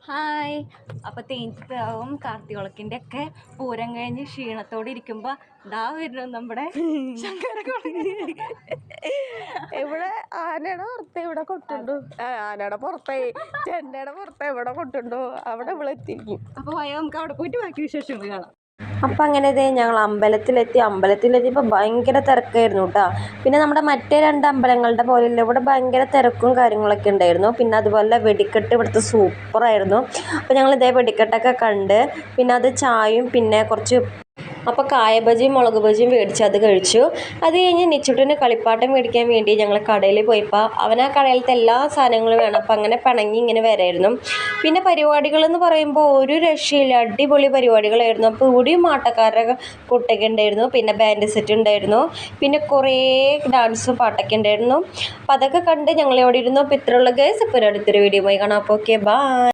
Hi. അപ്പോൾ തേഞ്ചിപ്രാവും കാർത്തികോളക്കിൻ്റെ ഒക്കെ പൂരം കഴിഞ്ഞ് ക്ഷീണത്തോടെ ഇരിക്കുമ്പോൾ ദാ വരുന്നു നമ്മുടെ ഇവിടെ ആനയുടെ പുറത്ത് ഇവിടെ കൊട്ടുണ്ടോ, ആനയുടെ പുറത്തെ ചെണ്ടയുടെ പുറത്ത് എവിടെ കൊട്ടുണ്ടോ അവിടെ ഇവിടെ എത്തിയിരിക്കും. അപ്പോൾ വയ്യ, നമുക്ക് അവിടെ പോയിട്ട് ബാക്കി വിശേഷങ്ങൾ കാണാം. അപ്പം അങ്ങനെ ഞങ്ങൾ അമ്പലത്തിലെത്തിയപ്പോൾ ഭയങ്കര തിരക്കായിരുന്നു കേട്ടോ. പിന്നെ നമ്മുടെ മറ്റേ 2 അമ്പലങ്ങളുടെ പോലെയല്ല, ഇവിടെ ഭയങ്കര തിരക്കും കാര്യങ്ങളൊക്കെ ഉണ്ടായിരുന്നു. പിന്നെ അതുപോലെ വെടിക്കെട്ട് ഇവിടുത്തെ സൂപ്പറായിരുന്നു. അപ്പോൾ ഞങ്ങൾ വെടിക്കെട്ടൊക്കെ കണ്ട് പിന്നെ അത് ചായയും പിന്നെ കുറച്ച് അപ്പോൾ കായ ബജിയും മുളക് ബജിയും മേടിച്ച് അത് കഴിച്ചു. അത് കഴിഞ്ഞ് നിച്ചുട്ടിന് കളിപ്പാട്ടം മേടിക്കാൻ വേണ്ടി ഞങ്ങൾ കടയിൽ പോയപ്പോൾ അവനാ കടയിലത്തെ എല്ലാ സാധനങ്ങളും വേണം. അപ്പോൾ അങ്ങനെ പിണങ്ങി ഇങ്ങനെ വരായിരുന്നു. പിന്നെ പരിപാടികളെന്ന് പറയുമ്പോൾ ഒരു രക്ഷയില്ല, അടിപൊളി പരിപാടികളായിരുന്നു. അപ്പോൾ ഇവിടെയും ആട്ടക്കാരുടെ കുട്ടൊക്കെ ഉണ്ടായിരുന്നു, പിന്നെ ബാൻഡ് സെറ്റ് ഉണ്ടായിരുന്നു, പിന്നെ കുറേ ഡാൻസും പാട്ടൊക്കെ ഉണ്ടായിരുന്നു. അപ്പോൾ അതൊക്കെ കണ്ട് ഞങ്ങൾ ഇവിടെ ഇരുന്നു. അപ്പോൾ ഇത്രയുള്ള ഗൈസ്, ഇപ്പോൾ അടുത്തൊരു വീഡിയോ പോയി കാണാം. അപ്പോൾ ഓക്കെ, ബൈ.